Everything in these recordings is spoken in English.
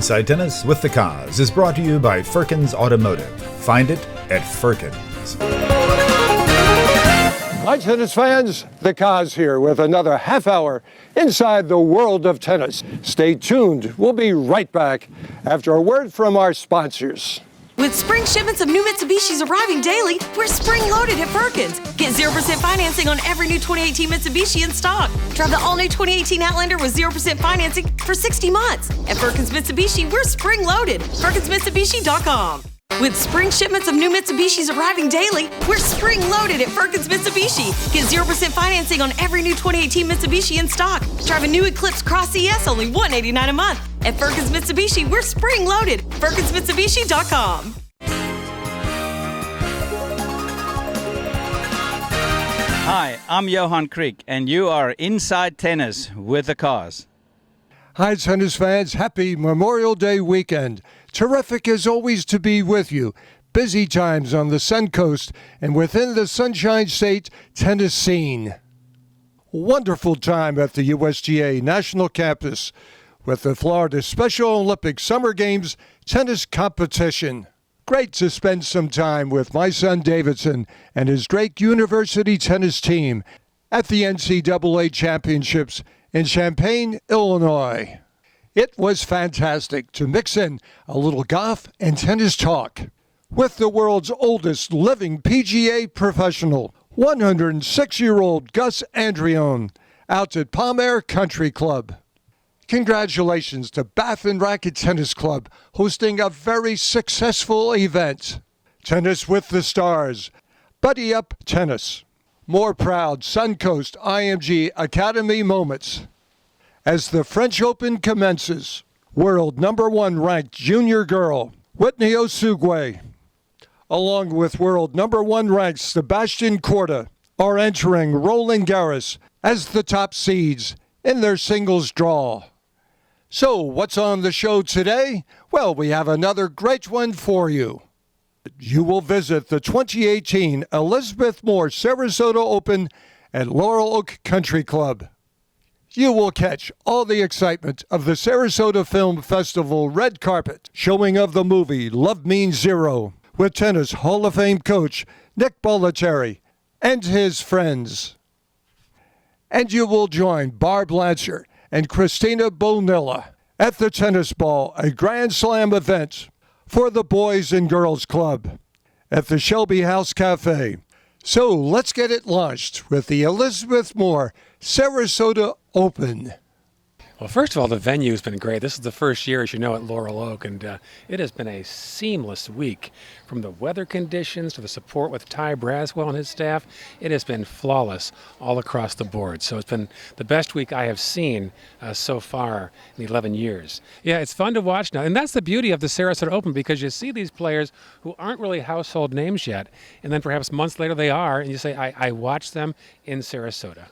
Inside Tennis with the Cause is brought to you by Firkins Automotive. Find it at Firkins. Hi, tennis fans. The Cause here with another half hour inside the world of tennis. Stay tuned. We'll be right back after a word from our sponsors. With spring shipments of new Mitsubishis arriving daily, we're spring-loaded at Firkins. Get 0% financing on every new 2018 Mitsubishi in stock. Drive the all-new 2018 Outlander with 0% financing for 60 months. At Firkins Mitsubishi, we're spring-loaded. FirkinsMitsubishi.com. With spring shipments of new Mitsubishis arriving daily, we're spring-loaded at Firkins Mitsubishi. Get 0% financing on every new 2018 Mitsubishi in stock. Drive a new Eclipse Cross ES, only $189 a month. At Firkins Mitsubishi, we're spring-loaded. FirkinsMitsubishi.com. Hi, I'm Johan Kriek, and you are Inside Tennis with the Cause. Hi, tennis fans. Happy Memorial Day weekend. Terrific as always to be with you. Busy times on the Sun Coast and within the Sunshine State tennis scene. Wonderful time at the USGA National Campus with the Florida Special Olympics Summer Games tennis competition. Great to spend some time with my son Davidson and his Drake University tennis team at the NCAA Championships in Champaign, Illinois. It was fantastic to mix in a little golf and tennis talk with the world's oldest living PGA professional, 106-year-old Gus Andreone, out at Palm Air Country Club. Congratulations to Bath and Racket Tennis Club hosting a very successful event. Tennis with the Stars, Buddy Up Tennis. More proud Suncoast IMG Academy moments. As the French Open commences, world number 1 ranked junior girl, Whitney Osugwe, along with world number 1 ranked Sebastian Korda, are entering Roland Garros as the top seeds in their singles draw. So, what's on the show today? Well, we have another great one for you. You will visit the 2018 Elizabeth Moore Sarasota Open at Laurel Oak Country Club. You will catch all the excitement of the Sarasota Film Festival red carpet showing of the movie Love Means Zero with Tennis Hall of Fame coach Nick Bollettieri and his friends. And you will join Barb Lancer and Christina Bonilla at the Tennis Ball, a Grand Slam event for the Boys and Girls Club at the Shelby House Cafe. So let's get it launched with the Elizabeth Moore Sarasota Open. Well, first of all, the venue has been great. This is the first year, as you know, at Laurel Oak, and it has been a seamless week. From the weather conditions to the support with Ty Braswell and his staff, it has been flawless all across the board. So it's been the best week I have seen so far in 11 years. Yeah, it's fun to watch now, and that's the beauty of the Sarasota Open, because you see these players who aren't really household names yet, and then perhaps months later they are, and you say, I watched them in Sarasota.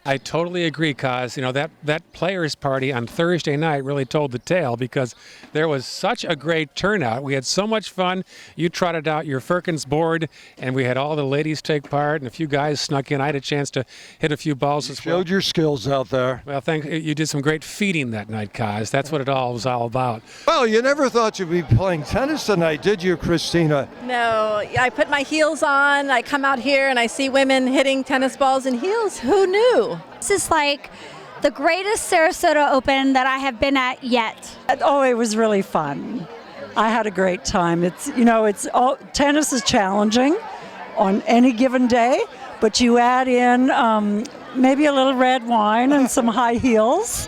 I totally agree, Kaz. You know, that players' party on Thursday night really told the tale, because there was such a great turnout. We had so much fun. You trotted out your Firkins board, and we had all the ladies take part, and a few guys snuck in. I had a chance to hit a few balls as well. Showed your skills out there. Well, you did some great feeding that night, Kaz. That's what it all was all about. Well, you never thought you'd be playing tennis tonight, did you, Christina? No, I put my heels on. I come out here and I see women hitting tennis balls in heels. Who knew? This is like the greatest Sarasota Open that I have been at yet. Oh, it was really fun. I had a great time. Tennis is challenging on any given day, but you add in maybe a little red wine and some high heels,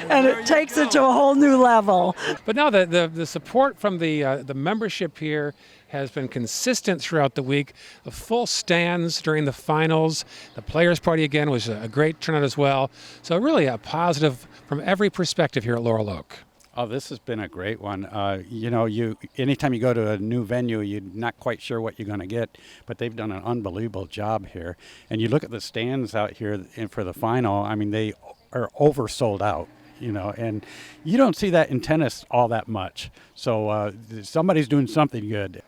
and it takes it to a whole new level. But now the support from the membership here has been consistent throughout the week. The full stands during the finals. The players' party again was a great turnout as well. So really a positive from every perspective here at Laurel Oak. Oh, this has been a great one. Anytime you go to a new venue, you're not quite sure what you're going to get, but they've done an unbelievable job here. And you look at the stands out here for the final, I mean, they are oversold out. And you don't see that in tennis all that much. So somebody's doing something good.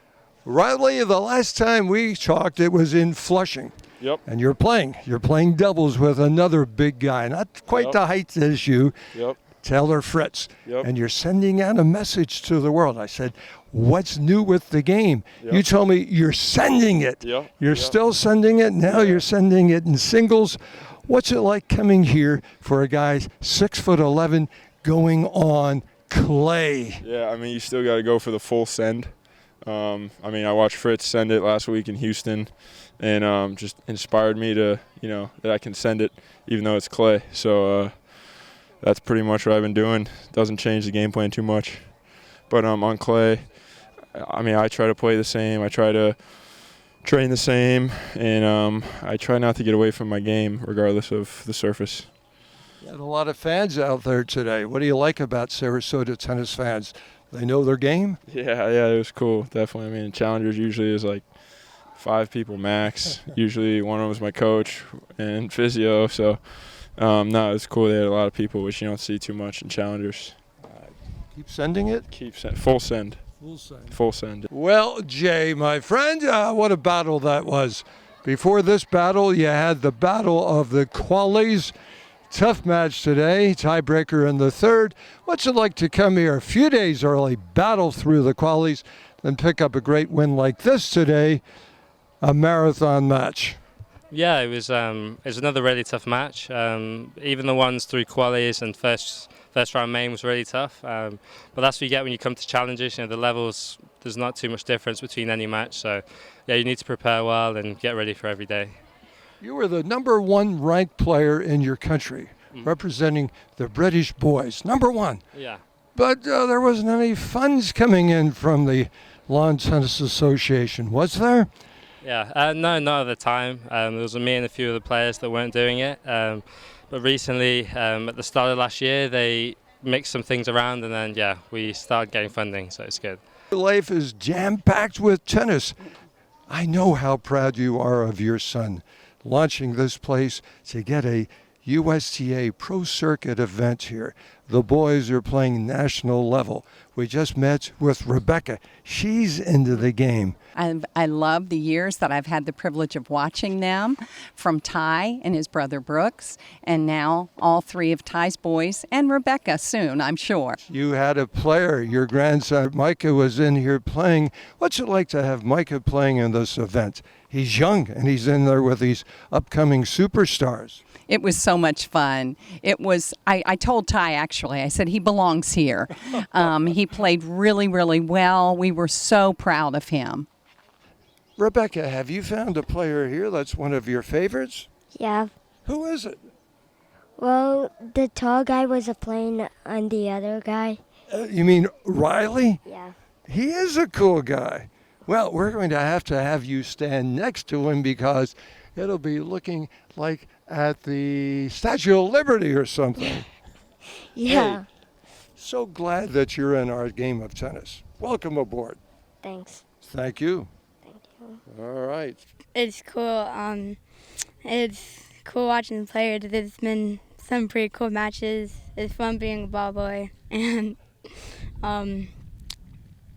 Riley, the last time we talked, it was in Flushing. Yep. And you're playing doubles with another big guy. Not quite the height issue. Yep. Taylor Fritz. Yep. And you're sending out a message to the world. I said, what's new with the game? Yep. You told me you're sending it. Yep. You're Yep. still sending it. Now you're sending it in singles. What's it like coming here for a guy 6'11" going on clay? Yeah, I mean, you still got to go for the full send. I mean, I watched Fritz send it last week in Houston, and just inspired me to, that I can send it even though it's clay. So that's pretty much what I've been doing. Doesn't change the game plan too much. But on clay, I mean, I try to play the same. I try to train the same, and I try not to get away from my game regardless of the surface. You had a lot of fans out there today. What do you like about Sarasota tennis fans? They know their game? Yeah, it was cool, definitely. I mean, Challengers usually is like 5 people max. Usually one of them was my coach and physio. So, no, it's cool. They had a lot of people, which you don't see too much in Challengers. Keep sending it? Full send. Full send. Well, Jay, my friend, what a battle that was. Before this battle, you had the battle of the qualies. Tough match today, tiebreaker in the third. What's it like to come here a few days early, battle through the qualies, then pick up a great win like this today, a marathon match? Yeah, it was another really tough match. Even the ones through qualies and first round main was really tough. But that's what you get when you come to challenges. The levels, there's not too much difference between any match. So yeah, you need to prepare well and get ready for every day. You were the number 1 ranked player in your country, representing the British boys. Number 1. Yeah. But there wasn't any funds coming in from the Lawn Tennis Association, was there? Yeah, no, not at the time. There was me and a few other players that weren't doing it. But recently, at the start of last year, they mixed some things around, and then, we started getting funding, so it's good. Your life is jam-packed with tennis. I know how proud you are of your son, launching this place to get a USTA Pro Circuit event here. The boys are playing national level. We just met with Rebecca. She's into the game. I love the years that I've had the privilege of watching them, from Ty and his brother Brooks, and now all 3 of Ty's boys, and Rebecca soon, I'm sure. You had a player, your grandson Micah was in here playing. What's it like to have Micah playing in this event? He's young and he's in there with these upcoming superstars. It was so much fun. It was, I told Ty actually, I said he belongs here. He played really, really well. We were so proud of him. Rebecca, have you found a player here that's one of your favorites? Yeah. Who is it? Well, the tall guy was playing on the other guy. You mean Riley? Yeah. He is a cool guy. Well, we're going to have you stand next to him because it'll be looking like at the Statue of Liberty or something. Yeah. Hey, so glad that you're in our game of tennis. Welcome aboard. Thanks. Thank you. Thank you. All right. It's cool. It's cool watching the players. There's been some pretty cool matches. It's fun being a ball boy. And,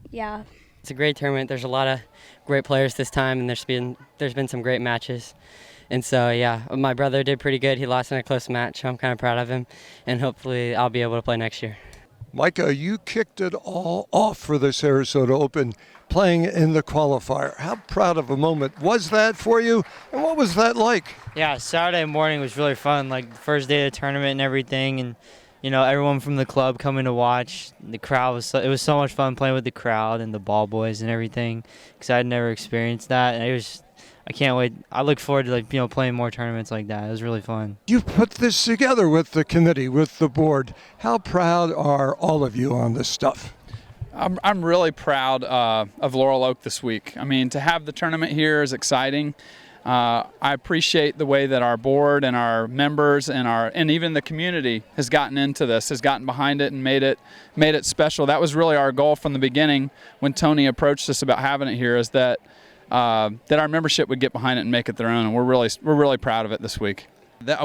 yeah. It's a great tournament. There's a lot of great players this time, and there's been some great matches. And so, yeah, my brother did pretty good. He lost in a close match. I'm kind of proud of him, and hopefully I'll be able to play next year. Micah, you kicked it all off for the Sarasota Open, playing in the qualifier. How proud of a moment was that for you, and what was that like? Yeah, Saturday morning was really fun, like the first day of the tournament and everything, and everyone from the club coming to watch. The crowd it was so much fun playing with the crowd and the ball boys and everything, because I'd never experienced that, and I can't wait. I look forward to playing more tournaments like that. It was really fun. You put this together with the committee, with the board. How proud are all of you on this stuff? I'm really proud of Laurel Oak this week. I mean, to have the tournament here is exciting. I appreciate the way that our board and our members and even the community has gotten into this, has gotten behind it and made it special. That was really our goal from the beginning when Tony approached us about having it here, is that our membership would get behind it and make it their own, and we're really proud of it this week.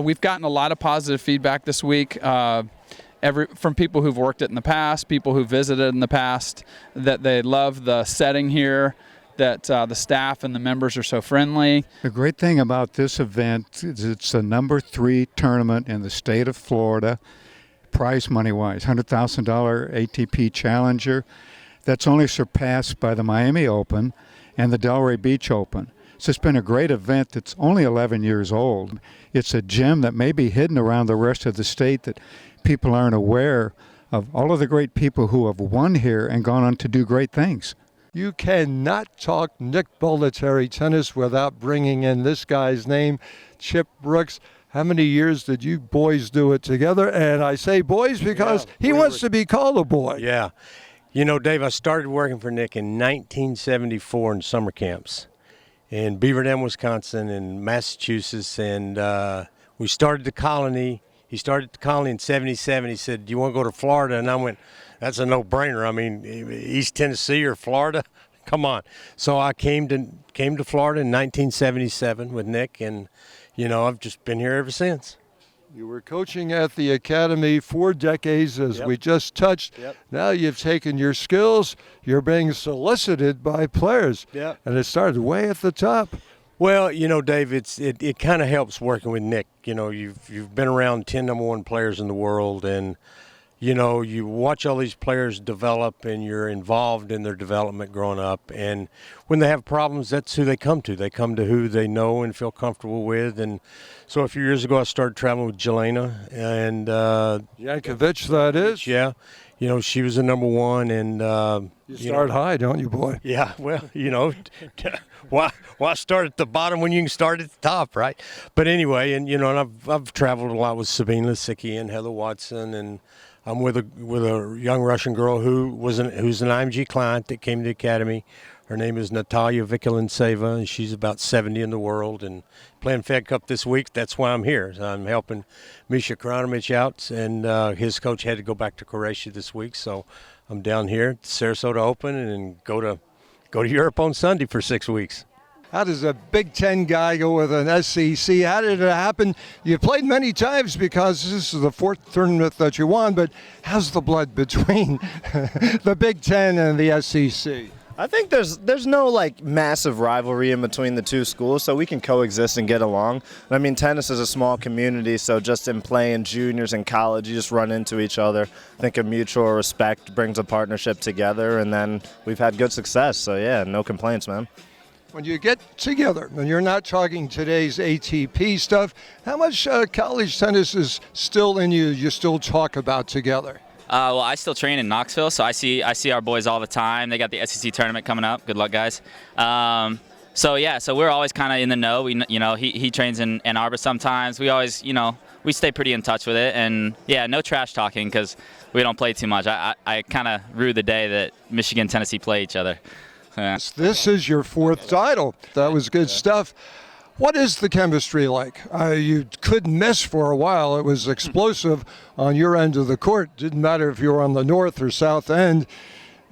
We've gotten a lot of positive feedback this week. From people who've worked it in the past, people who visited in the past, that they love the setting here, that the staff and the members are so friendly. The great thing about this event is it's the #3 tournament in the state of Florida. prize money-wise, $100,000 ATP Challenger. That's only surpassed by the Miami Open and the Delray Beach Open. So it's been a great event that's only 11 years old. It's a gem that may be hidden around the rest of the state that people aren't aware of all of the great people who have won here and gone on to do great things. You cannot talk Nick Bollettieri tennis without bringing in this guy's name, Chip Brooks. How many years did you boys do it together? And I say boys because he wants to be called a boy. Yeah. You know, Dave, I started working for Nick in 1974 in summer camps in Beaver Dam, Wisconsin, and Massachusetts. And we started the colony. He started the colony in 77. He said, "Do you want to go to Florida?" And I went, "That's a no-brainer. I mean, East Tennessee or Florida? Come on." So I came to Florida in 1977 with Nick, and, you know, I've just been here ever since. You were coaching at the academy 4 decades, as we just touched. Now you've taken your skills. You're being solicited by players. And it started way at the top. Well, you know, Dave, it kind of helps working with Nick. You know, you've been around 10 number 1 players in the world, and you know, you watch all these players develop and you're involved in their development growing up. And when they have problems, that's who they come to. They come to who they know and feel comfortable with. And so a few years ago, I started traveling with Jelena. And Yankovic, that is? Yeah. You know, she was the number 1. And you start high, don't you, boy? Yeah, well, you know, why start at the bottom when you can start at the top, right? But anyway, and you know, and I've traveled a lot with Sabine Lisicki and Heather Watson, and I'm with a young Russian girl who's an IMG client that came to the academy. Her name is Natalia Vikulintseva, and she's about 70 in the world and playing Fed Cup this week. That's why I'm here. I'm helping Misha Karanovich out, and his coach had to go back to Croatia this week, so I'm down here at the Sarasota Open and go to Europe on Sunday for 6 weeks. How does a Big Ten guy go with an SEC? How did it happen? You played many times because this is the 4th tournament that you won, but how's the blood between the Big Ten and the SEC? I think there's no like massive rivalry in between the two schools, so we can coexist and get along. I mean, tennis is a small community, so just in playing juniors and college, you just run into each other. I think a mutual respect brings a partnership together, and then we've had good success. So yeah, no complaints, man. When you get together, and you're not talking today's ATP stuff, how much college tennis is still in you still talk about together? Well, I still train in Knoxville, so I see our boys all the time. They got the SEC tournament coming up. Good luck, guys. So we're always kind of in the know. He trains in Ann Arbor sometimes. We always, we stay pretty in touch with it. And yeah, no trash talking because we don't play too much. I kind of rue the day that Michigan and Tennessee play each other. Yeah. This is your 4th title. That was good stuff. What is the chemistry like? You couldn't miss for a while. It was explosive on your end of the court. Didn't matter if you were on the north or south end.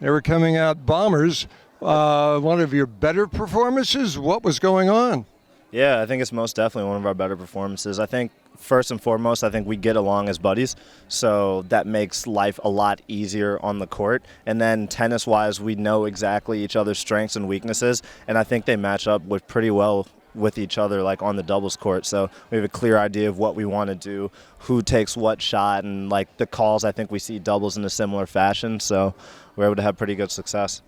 They were coming out bombers. One of your better performances? What was going on? Yeah, I think it's most definitely one of our better performances. I think first and foremost, I think we get along as buddies, so that makes life a lot easier on the court. And then tennis-wise, we know exactly each other's strengths and weaknesses, and I think they match up with pretty well with each other, like on the doubles court. So we have a clear idea of what we want to do, who takes what shot, and like the calls. I think we see doubles in a similar fashion, so we're able to have pretty good success.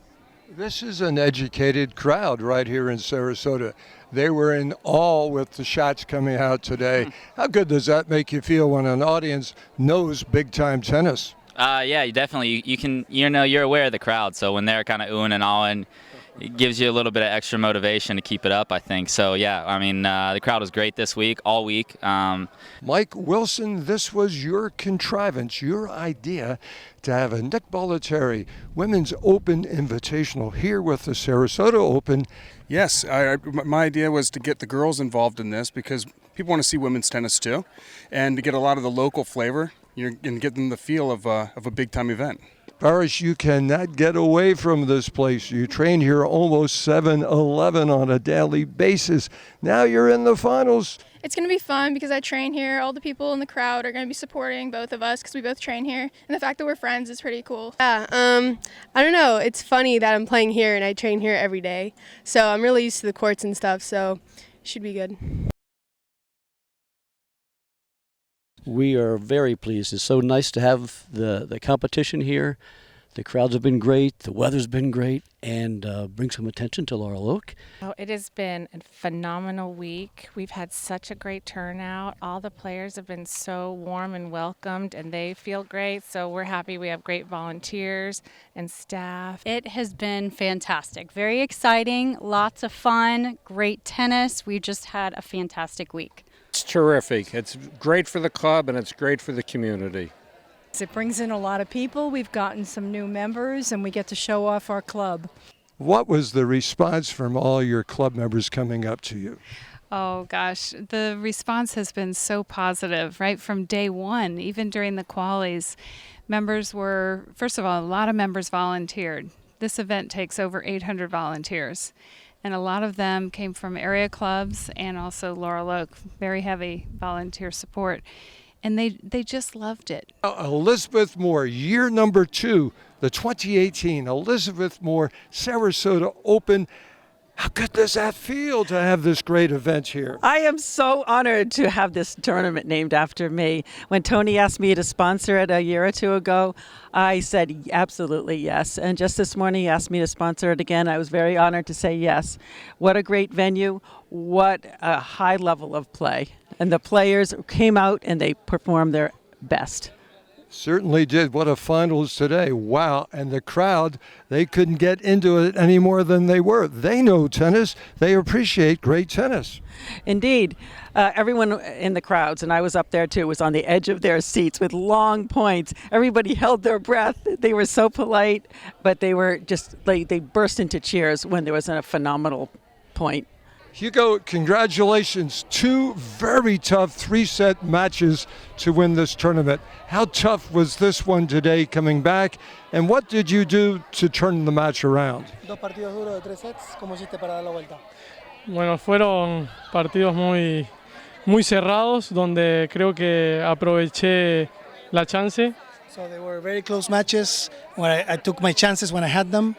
This is an educated crowd right here in Sarasota. They were in awe with the shots coming out today. How good does that make you feel when an audience knows big-time tennis? Yeah, you definitely. You can, you're aware of the crowd, so when they're kind of oohing and awing, it gives you a little bit of extra motivation to keep it up, I think. So, yeah, I mean, the crowd was great this week, all week. Mike Wilson, this was your contrivance, your idea to have a Nick Bollettieri Women's Open Invitational here with the Sarasota Open. Yes, my idea was to get the girls involved in this because people want to see women's tennis too, and to get a lot of the local flavor and get them the feel of a big-time event. Parrish, you cannot get away from this place. You train here almost 7-11 on a daily basis. Now you're in the finals. It's going to be fun because I train here. All the people in the crowd are going to be supporting both of us because we both train here. And the fact that we're friends is pretty cool. Yeah, I don't know. It's funny that I'm playing here and I train here every day. So I'm really used to the courts and stuff, so it should be good. We are very pleased. It's so nice to have the competition here. The crowds have been great, the weather's been great, and bring some attention to Laurel Oak. Oh, it has been a phenomenal week. We've had such a great turnout. All the players have been so warm and welcomed, and they feel great. So we're happy we have great volunteers and staff. It has been fantastic. Very exciting, lots of fun, great tennis. We just had a fantastic week. It's terrific. It's great for the club and it's great for the community. It brings in a lot of people. We've gotten some new members and we get to show off our club. What was the response from all your club members coming up to you? Oh gosh, the response has been so positive right from day one, even during the qualies. Members were, first of all, a lot of members volunteered. This event takes over 800 volunteers. And a lot of them came from area clubs and also Laurel Oak, very heavy volunteer support. And they just loved it. Elizabeth Moore, year number 2, the 2018 Elizabeth Moore Sarasota Open. How good does that feel to have this great event here? I am so honored to have this tournament named after me. When Tony asked me to sponsor it a year or two ago, I said absolutely yes. And just this morning he asked me to sponsor it again. I was very honored to say yes. What a great venue. What a high level of play. And the players came out and they performed their best. Certainly did. What a finals today. Wow. And the crowd, they couldn't get into it any more than they were. They know tennis. They appreciate great tennis. Indeed. Everyone in the crowds, and I was up there too, was on the edge of their seats with long points. Everybody held their breath. They were so polite, but they were just, they burst into cheers when there was a phenomenal point. Hugo, congratulations. 2 very tough 3-set matches to win this tournament. How tough was this one today coming back? And what did you do to turn the match around? 2 partidos duros de 3 sets. ¿Cómo hiciste para dar la vuelta? Bueno, fueron partidos muy cerrados, donde creo que aproveché la chance. So they were very close matches where I took my chances when I had them.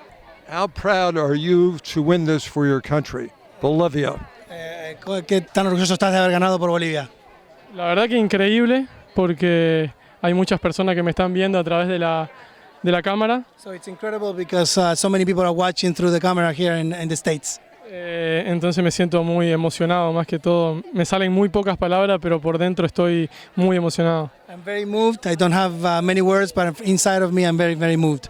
How proud are you to win this for your country? Bolivia. ¿Qué tan orgulloso estás de haber ganado por Bolivia? La verdad que increíble, porque hay muchas personas que me están viendo a través de la cámara. So it's incredible because so many people are watching through the camera here in the States. Entonces me siento muy emocionado, más que todo. Me salen muy pocas palabras, pero por dentro estoy muy emocionado. I'm very moved. I don't have many words, but inside of me I'm very, very moved.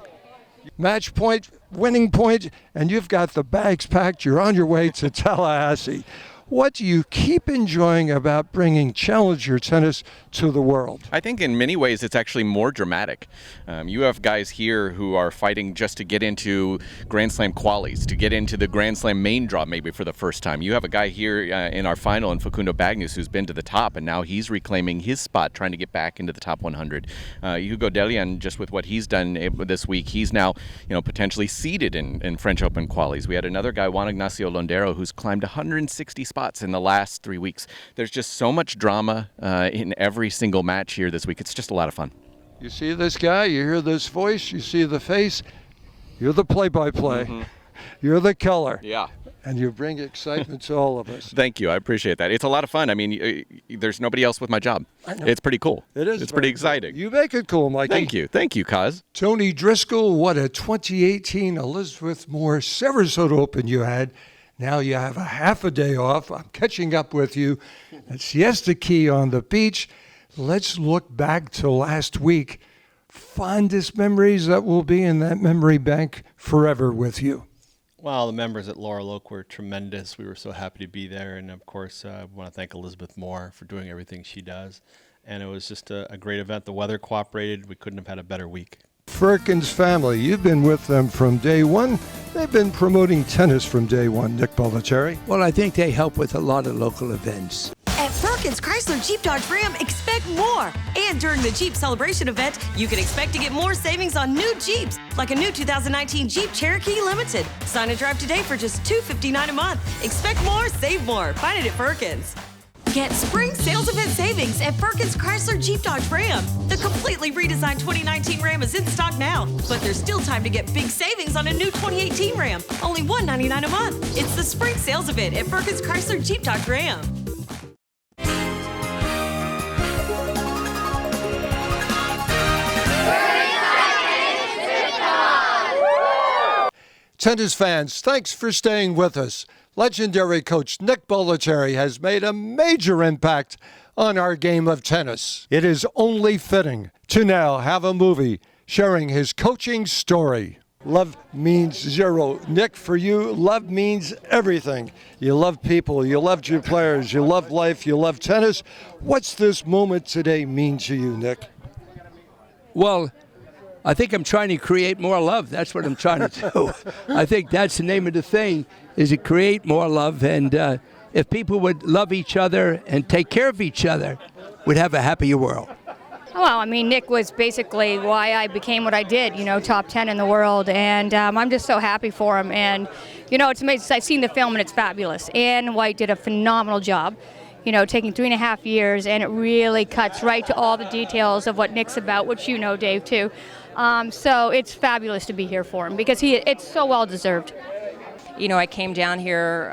Match point, winning point, and you've got the bags packed. You're on your way to Tallahassee. What do you keep enjoying about bringing challenger tennis to the world? I think in many ways it's actually more dramatic. You have guys here who are fighting just to get into Grand Slam qualies, to get into the Grand Slam main draw maybe for the first time. You have a guy here in our final in Facundo Bagnis who's been to the top, and now he's reclaiming his spot, trying to get back into the top 100. Hugo Dellien, just with what he's done this week, he's now potentially seeded in French Open qualies. We had another guy, Juan Ignacio Londero, who's climbed 160 spots in the last 3 weeks. There's just so much drama in every single match here this week. It's just a lot of fun. You see this guy, you hear this voice, you see the face, you're the play-by-play, you're the color. Yeah. And you bring excitement to all of us. Thank you. I appreciate that. It's a lot of fun. I mean, there's nobody else with my job. It's pretty cool. It is. It's pretty exciting. You make it cool, Mikey. Thank you. Thank you, Kaz. Tony Driscoll, what a 2018 Elizabeth Moore Sarasota Open you had. Now you have a half a day off. I'm catching up with you at Siesta Key on the beach. Let's look back to last week. Fondest memories that will be in that memory bank forever with you. Well, the members at Laurel Oak were tremendous. We were so happy to be there. And, of course, I want to thank Elizabeth Moore for doing everything she does. And it was just a great event. The weather cooperated. We couldn't have had a better week. Firkins family, you've been with them from day one. They've been promoting tennis from day one. Nick Bollettieri. Well, I think they help with a lot of local events. At Firkins Chrysler Jeep Dodge Ram, expect more. And during the Jeep Celebration event, you can expect to get more savings on new Jeeps, like a new 2019 Jeep Cherokee Limited. Sign and drive today for just $259 a month. Expect more, save more. Find it at Firkins. Get spring sales event savings at Firkins Chrysler Jeep Dodge Ram. The completely redesigned 2019 Ram is in stock now, but there's still time to get big savings on a new 2018 Ram. Only $199 a month. It's the spring sales event at Firkins Chrysler Jeep Dodge Ram. Tennis fans, thanks for staying with us. Legendary coach Nick Bollettieri has made a major impact on our game of tennis. It is only fitting to now have a movie sharing his coaching story. Love means zero. Nick, for you, love means everything. You love people, you loved your players, you love life, you love tennis. What's this moment today mean to you, Nick? Well, I think I'm trying to create more love. That's what I'm trying to do. I think that's the name of the thing, is to create more love. And if people would love each other and take care of each other, we'd have a happier world. Well, I mean, Nick was basically why I became what I did, top 10 in the world. And I'm just so happy for him. And, it's amazing. I've seen the film and it's fabulous. Ann White did a phenomenal job, taking 3.5 years. And it really cuts right to all the details of what Nick's about, which you know, Dave, too. So it's fabulous to be here for him because it's so well deserved. I came down here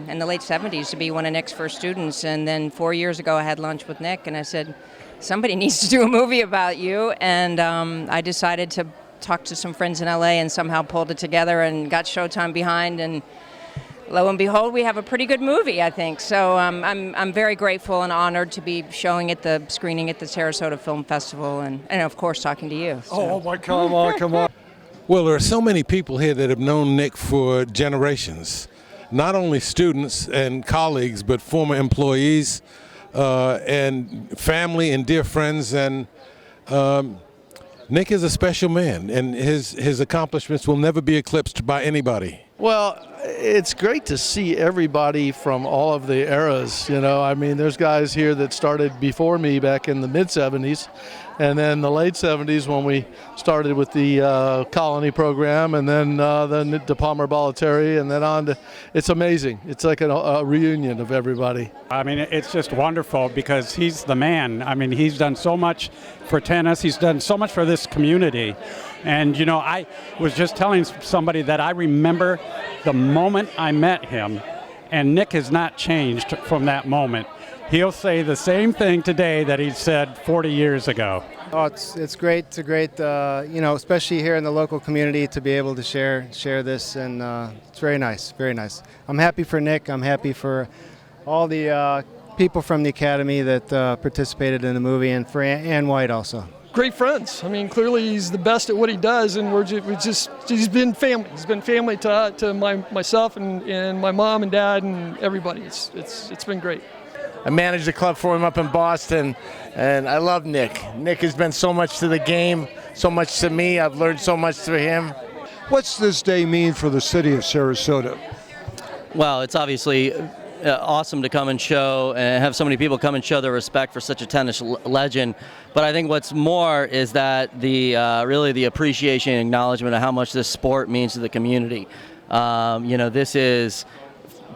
in the late 70s to be one of Nick's first students. And then 4 years ago, I had lunch with Nick and I said, somebody needs to do a movie about you. And I decided to talk to some friends in LA and somehow pulled it together and got Showtime behind. And lo and behold, we have a pretty good movie, I think. So I'm very grateful and honored to be showing at the screening at the Sarasota Film Festival and of course, talking to you. So. Oh, my, come on. Well, there are so many people here that have known Nick for generations. Not only students and colleagues, but former employees. And family and dear friends, and Nick is a special man, and his accomplishments will never be eclipsed by anybody. Well, it's great to see everybody from all of the eras, I mean, there's guys here that started before me back in the mid-'70s, and then the late 70s when we started with the Colony program, and then the Palmer Bollettieri, and then on to, it's amazing. It's like a reunion of everybody. I mean, it's just wonderful because he's the man. I mean, he's done so much for tennis. He's done so much for this community. And, I was just telling somebody that I remember the moment I met him, and Nick has not changed from that moment. He'll say the same thing today that he said 40 years ago. Oh, it's great. It's a great, especially here in the local community to be able to share this, and it's very nice, very nice. I'm happy for Nick. I'm happy for all the people from the Academy that participated in the movie, and for Ann White also. Great friends. I mean, clearly he's the best at what he does, and he's been family. He's been family to myself and my mom and dad and everybody. It's been great. I managed the club for him up in Boston, and I love Nick. Nick has been so much to the game, so much to me. I've learned so much through him. What's this day mean for the city of Sarasota? Well, it's obviously awesome to come and show and have so many people come and show their respect for such a tennis legend. But I think what's more is that really the appreciation and acknowledgement of how much this sport means to the community. This is,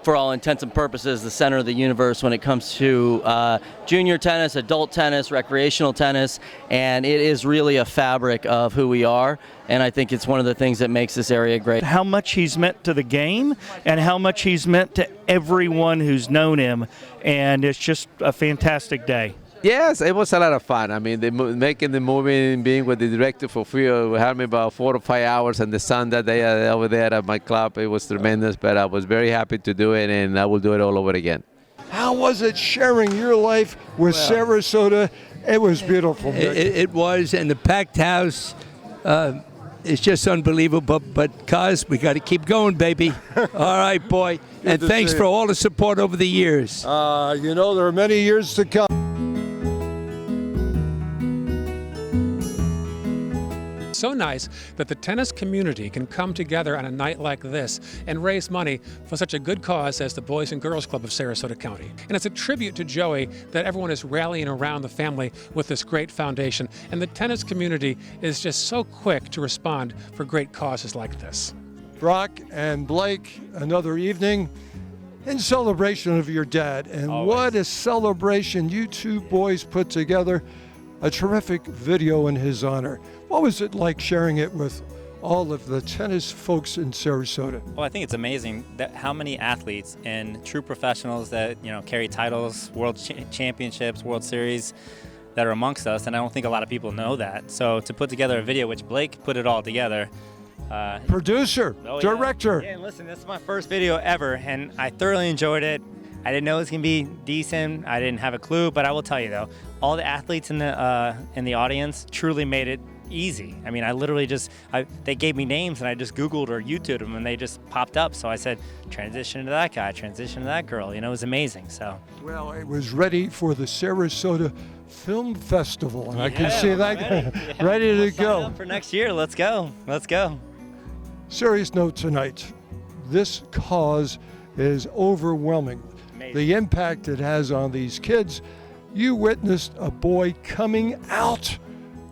for all intents and purposes, the center of the universe when it comes to junior tennis, adult tennis, recreational tennis, and it is really a fabric of who we are, and I think it's one of the things that makes this area great. How much he's meant to the game and how much he's meant to everyone who's known him, and it's just a fantastic day. Yes, it was a lot of fun. I mean, making the movie and being with the director for free had me about 4 to 5 hours in the sun that day over there at my club. It was tremendous, but I was very happy to do it, and I will do it all over again. How was it sharing your life with Sarasota? It was beautiful. It was, and the packed house. It's just unbelievable, but Cos, we got to keep going, baby. All right, boy. And thanks for all the support over the years. There are many years to come. So nice that the tennis community can come together on a night like this and raise money for such a good cause as the Boys and Girls Club of Sarasota County. And it's a tribute to Joey that everyone is rallying around the family with this great foundation. And the tennis community is just so quick to respond for great causes like this. Brock and Blake, another evening in celebration of your dad. And what a celebration you two boys put together. A terrific video in his honor. What was it like sharing it with all of the tennis folks in Sarasota? Well, I think it's amazing that how many athletes and true professionals that carry titles, world championships, World Series, that are amongst us, and I don't think a lot of people know that. So to put together a video, which Blake put it all together, Producer, Oh, yeah. director. Yeah, and listen, this is my first video ever, and I thoroughly enjoyed it. I didn't know it was gonna be decent. I didn't have a clue, but I will tell you though, all the athletes in the audience truly made it easy. I mean, I literally they gave me names, and I just Googled or YouTubed them, and they just popped up. So I said, transition to that guy, transition to that girl. You know, it was amazing. So. Well, it was ready for the Sarasota Film Festival, and I can see that ready to Sign go. up for next year. Let's go. Let's go. Serious note tonight, this cause is overwhelming. The impact it has on these kids. You witnessed a boy coming out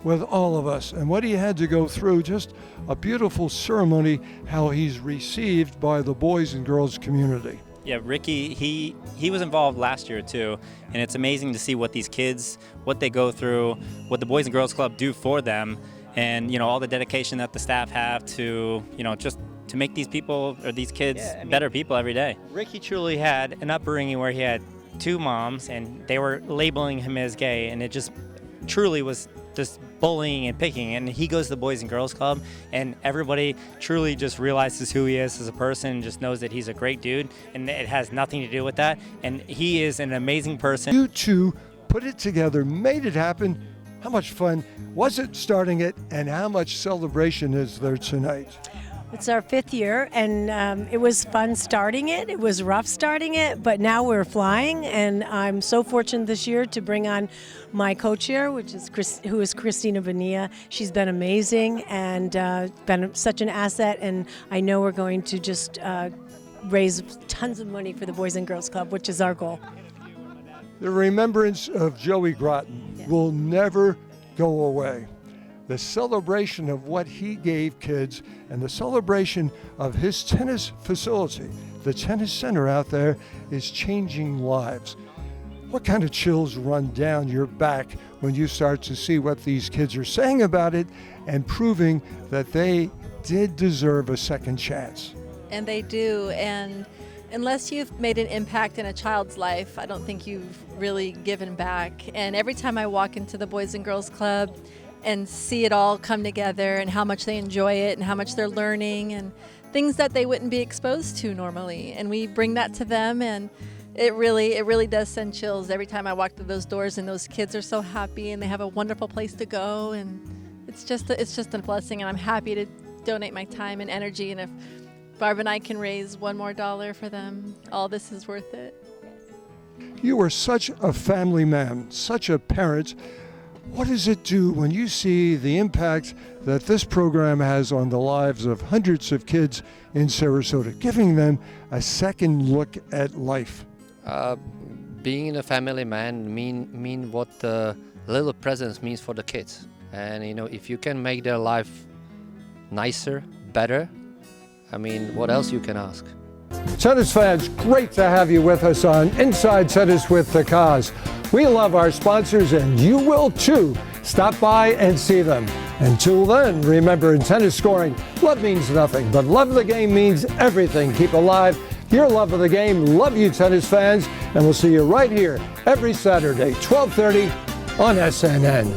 with all of us and what he had to go through, just a beautiful ceremony, how he's received by the boys and girls community. Yeah, Ricky, he was involved last year too, and it's amazing to see what these kids, what they go through, what the Boys and Girls Club do for them, and you know, all the dedication that the staff have to, you know, just to make these people or these kids better people every day. Ricky truly had an upbringing where he had two moms and they were labeling him as gay, and it just truly was just bullying and picking. And he goes to the Boys and Girls Club, and everybody truly just realizes who he is as a person and just knows that he's a great dude, and it has nothing to do with that. And he is an amazing person. You two put it together, made it happen. How much fun was it starting it, and how much celebration is there tonight? It's our 5th year, and it was fun starting it. It was rough starting it, but now we're flying, and I'm so fortunate this year to bring on my co-chair, who is Christina Bonilla. She's been amazing and been such an asset, and I know we're going to just raise tons of money for the Boys and Girls Club, which is our goal. The remembrance of Joey Groton will never go away. The celebration of what he gave kids and the celebration of his tennis facility, the tennis center out there, is changing lives. What kind of chills run down your back when you start to see what these kids are saying about it and proving that they did deserve a second chance? And they do, and unless you've made an impact in a child's life, I don't think you've really given back. And every time I walk into the Boys and Girls Club and see it all come together and how much they enjoy it and how much they're learning and things that they wouldn't be exposed to normally, and we bring that to them, and it really does send chills every time I walk through those doors, and those kids are so happy and they have a wonderful place to go, and it's just a blessing, and I'm happy to donate my time and energy, and if Barb and I can raise $1 more for them, all this is worth it. You are such a family man, such a parent. What does it do when you see the impact that this program has on the lives of hundreds of kids in Sarasota, giving them a second look at life? Being a family man mean what the little presence means for the kids. And you know, if you can make their life nicer, better, I mean, what else you can ask? Tennis fans, great to have you with us on Inside Tennis with the Cause. We love our sponsors, and you will too. Stop by and see them. Until then, remember, in tennis scoring, love means nothing, but love of the game means everything. Keep alive your love of the game. Love you, tennis fans, and we'll see you right here every Saturday, 12:30 on SNN.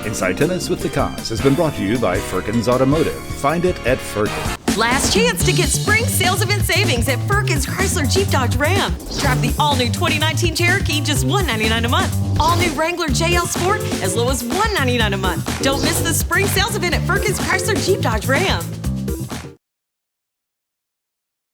Inside Tennis with the Cause has been brought to you by Firkins Automotive. Find it at Firkins. Last chance to get spring sales event savings at Firkins Chrysler Jeep Dodge Ram. Drive the all-new 2019 Cherokee, just $199 a month. All-new Wrangler JL Sport, as low as $199 a month. Don't miss the spring sales event at Firkins Chrysler Jeep Dodge Ram.